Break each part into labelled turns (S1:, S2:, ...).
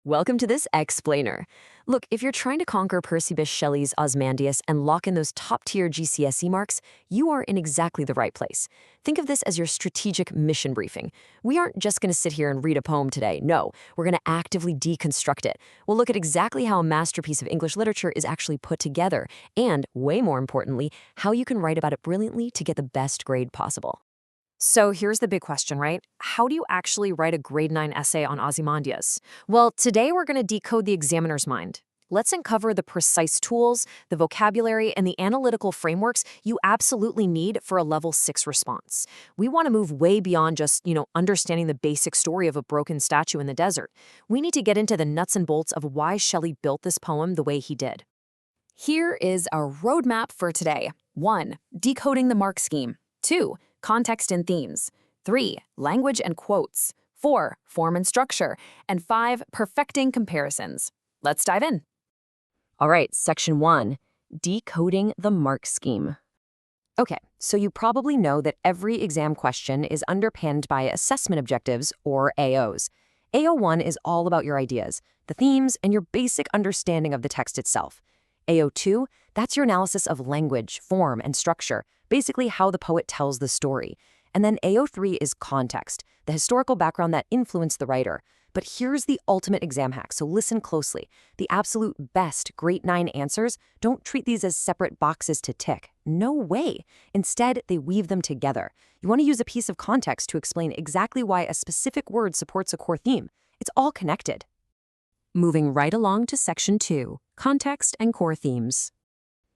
S1: Welcome to this explainer. Look, if you're trying to conquer Percy Bysshe Shelley's Ozymadias and lock in those top-tier GCSE marks, you are in exactly the right place. Think of this as your strategic mission briefing. We aren't just going to sit here and read a poem today. No, we're going to actively deconstruct it. We'll look at exactly how a masterpiece of English literature is actually put together, and, way more importantly, how you can write about it brilliantly to get the best grade possible.
S2: So here's the big question, right? How do you actually write a grade 9 essay on Ozymandias? Well, today we're going to decode the examiner's mind. Let's uncover the precise tools, the vocabulary, and the analytical frameworks you absolutely need for a level 6 response. We want to move way beyond just, understanding the basic story of a broken statue in the desert. We need to get into the nuts and bolts of why Shelley built this poem the way he did. Here is our roadmap for today. 1. Decoding the mark scheme. 2. Context and themes. 3. Language and quotes. 4. Form and structure. And 5. Perfecting comparisons. Let's dive in.
S1: All right, section 1, decoding the mark scheme. Okay, so you probably know that every exam question is underpinned by assessment objectives, or AOs. AO1 is all about your ideas, the themes, and your basic understanding of the text itself. AO2, that's your analysis of language, form, and structure, basically how the poet tells the story. And then AO3 is context, the historical background that influenced the writer. But here's the ultimate exam hack, so listen closely. The absolute best grade 9 answers don't treat these as separate boxes to tick. No way. Instead, they weave them together. You want to use a piece of context to explain exactly why a specific word supports a core theme. It's all connected. Moving right along to section 2, context and core themes.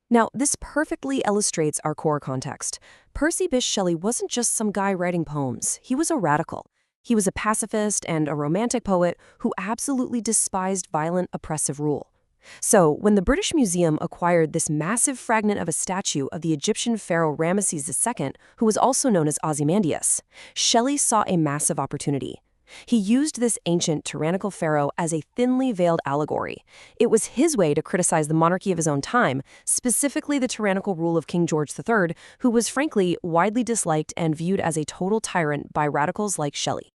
S1: Now, this perfectly illustrates our core context. Percy Bysshe Shelley wasn't just some guy writing poems. He was a radical. He was a pacifist and a romantic poet who absolutely despised violent, oppressive rule. So, when the British Museum acquired this massive fragment of a statue of the Egyptian pharaoh Ramesses II, who was also known as Ozymandias, Shelley saw a massive opportunity. He used this ancient tyrannical pharaoh as a thinly veiled allegory. It was his way to criticize the monarchy of his own time, specifically the tyrannical rule of King George III, who was frankly widely disliked and viewed as a total tyrant by radicals like Shelley.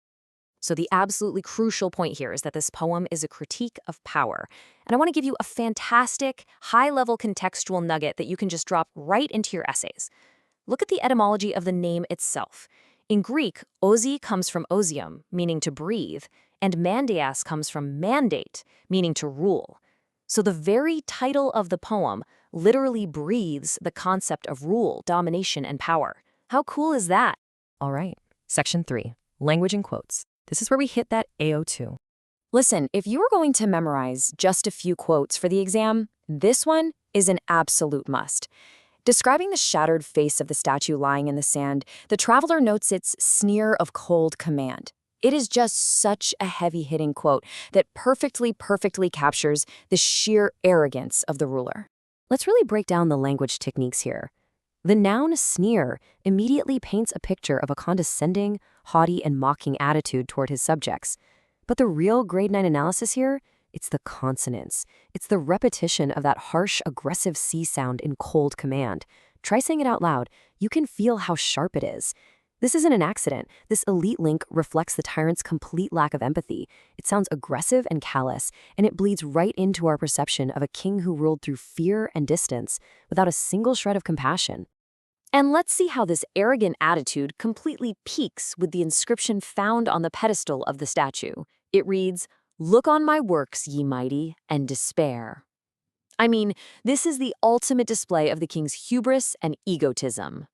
S2: So the absolutely crucial point here is that this poem is a critique of power. And I want to give you a fantastic, high-level contextual nugget that you can just drop right into your essays. Look at the etymology of the name itself. In Greek, ozy comes from osium, meaning to breathe, and mandias comes from mandate, meaning to rule. So the very title of the poem literally breathes the concept of rule, domination, and power. How cool is that?
S1: All right, section 3, language and quotes. This is where we hit that AO2.
S2: Listen, if you were going to memorize just a few quotes for the exam, this one is an absolute must. Describing the shattered face of the statue lying in the sand, the traveler notes its sneer of cold command. It is just such a heavy-hitting quote that perfectly captures the sheer arrogance of the ruler.
S1: Let's really break down the language techniques here. The noun sneer immediately paints a picture of a condescending, haughty, and mocking attitude toward his subjects. But the real grade 9 analysis here, it's the consonants. It's the repetition of that harsh, aggressive C sound in cold command. Try saying it out loud. You can feel how sharp it is. This isn't an accident. This elite link reflects the tyrant's complete lack of empathy. It sounds aggressive and callous, and it bleeds right into our perception of a king who ruled through fear and distance without a single shred of compassion.
S2: And let's see how this arrogant attitude completely peaks with the inscription found on the pedestal of the statue. It reads, "Look on my works, ye mighty, and despair." I mean, this is the ultimate display of the king's hubris and egotism.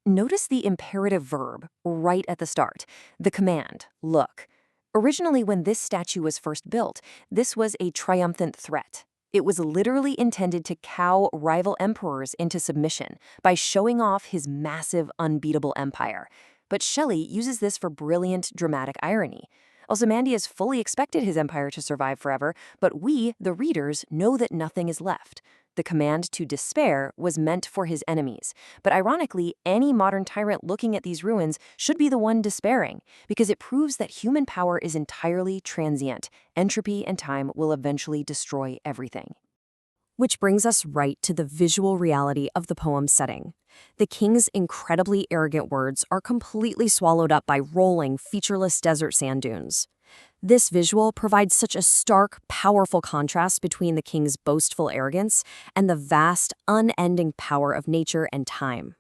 S1: Notice the imperative verb right at the start, the command, look. Originally, when this statue was first built, this was a triumphant threat. It was literally intended to cow rival emperors into submission by showing off his massive, unbeatable empire. But Shelley uses this for brilliant, dramatic irony. Ozymandias fully expected his empire to survive forever, but we, the readers, know that nothing is left. The command to despair was meant for his enemies. But ironically, any modern tyrant looking at these ruins should be the one despairing, because it proves that human power is entirely transient. Entropy and time will eventually destroy everything. Which brings us right to the visual reality of the poem's setting. The king's incredibly arrogant words are completely swallowed up by rolling, featureless desert sand dunes.
S2: This visual provides such a stark, powerful contrast between the king's boastful arrogance and the vast, unending power of nature and time.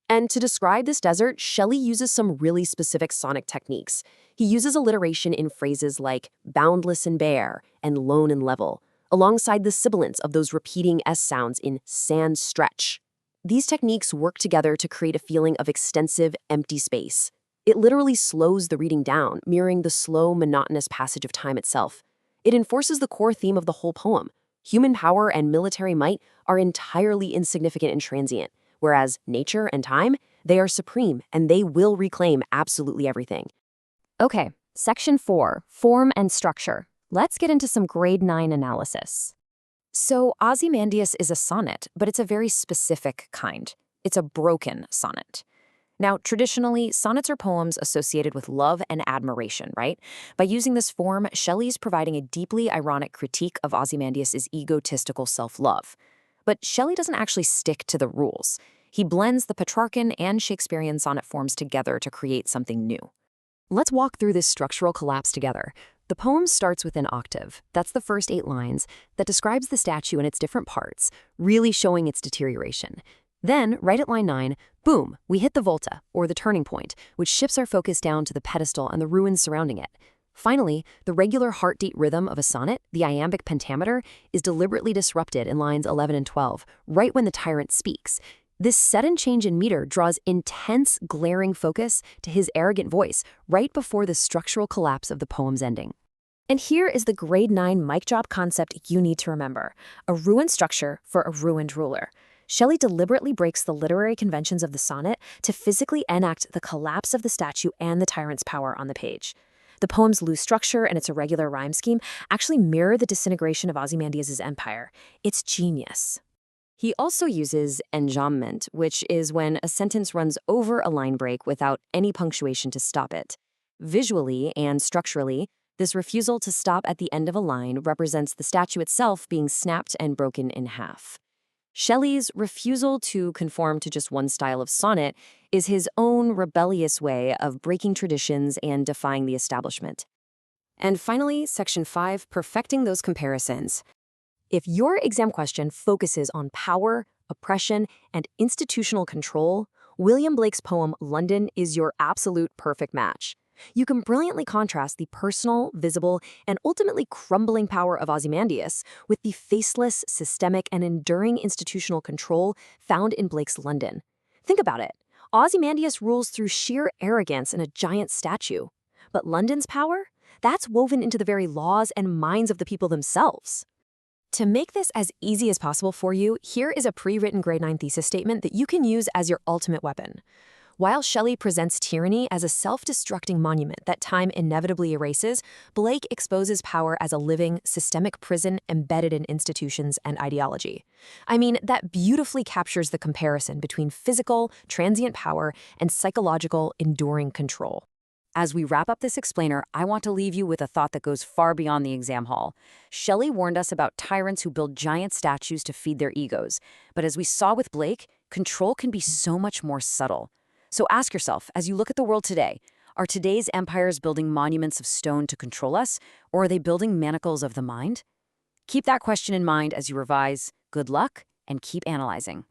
S2: And to describe this desert, Shelley uses some really specific sonic techniques. He uses alliteration in phrases like boundless and bare and lone and level, alongside the sibilants of those repeating S sounds in sand stretch. These techniques work together to create a feeling of extensive, empty space. It literally slows the reading down, mirroring the slow, monotonous passage of time itself. It enforces the core theme of the whole poem. Human power and military might are entirely insignificant and transient, whereas nature and time, they are supreme and they will reclaim absolutely everything.
S1: Okay, Section 4, Form and Structure. Let's get into some grade 9 analysis. So Ozymandias is a sonnet, but it's a very specific kind. It's a broken sonnet. Now, traditionally, sonnets are poems associated with love and admiration, right? By using this form, Shelley's providing a deeply ironic critique of Ozymandias' egotistical self-love. But Shelley doesn't actually stick to the rules. He blends the Petrarchan and Shakespearean sonnet forms together to create something new. Let's walk through this structural collapse together. The poem starts with an octave. That's the first 8 lines that describes the statue and its different parts, really showing its deterioration. Then, right at line 9, boom, we hit the volta, or the turning point, which shifts our focus down to the pedestal and the ruins surrounding it. Finally, the regular heartbeat rhythm of a sonnet, the iambic pentameter, is deliberately disrupted in lines 11 and 12, right when the tyrant speaks. This sudden change in meter draws intense, glaring focus to his arrogant voice right before the structural collapse of the poem's ending. And here is the grade 9 mic drop concept you need to remember: a ruined structure for a ruined ruler. Shelley deliberately breaks the literary conventions of the sonnet to physically enact the collapse of the statue and the tyrant's power on the page. The poem's loose structure and its irregular rhyme scheme actually mirror the disintegration of Ozymandias' empire. It's genius. He also uses enjambment, which is when a sentence runs over a line break without any punctuation to stop it. Visually and structurally, this refusal to stop at the end of a line represents the statue itself being snapped and broken in half. Shelley's refusal to conform to just one style of sonnet is his own rebellious way of breaking traditions and defying the establishment. And finally, Section 5, Perfecting those comparisons. If your exam question focuses on power, oppression, and institutional control, William Blake's poem London is your absolute perfect match. You can brilliantly contrast the personal, visible, and ultimately crumbling power of Ozymandias with the faceless, systemic, and enduring institutional control found in Blake's London. Think about it. Ozymandias rules through sheer arrogance in a giant statue. But London's power? That's woven into the very laws and minds of the people themselves. To make this as easy as possible for you, here is a pre-written grade 9 thesis statement that you can use as your ultimate weapon. While Shelley presents tyranny as a self-destructing monument that time inevitably erases, Blake exposes power as a living, systemic prison embedded in institutions and ideology. I mean, that beautifully captures the comparison between physical, transient power and psychological, enduring control. As we wrap up this explainer, I want to leave you with a thought that goes far beyond the exam hall. Shelley warned us about tyrants who build giant statues to feed their egos. But as we saw with Blake, control can be so much more subtle. So ask yourself, as you look at the world today, are today's empires building monuments of stone to control us, or are they building manacles of the mind? Keep that question in mind as you revise. Good luck, and keep analyzing.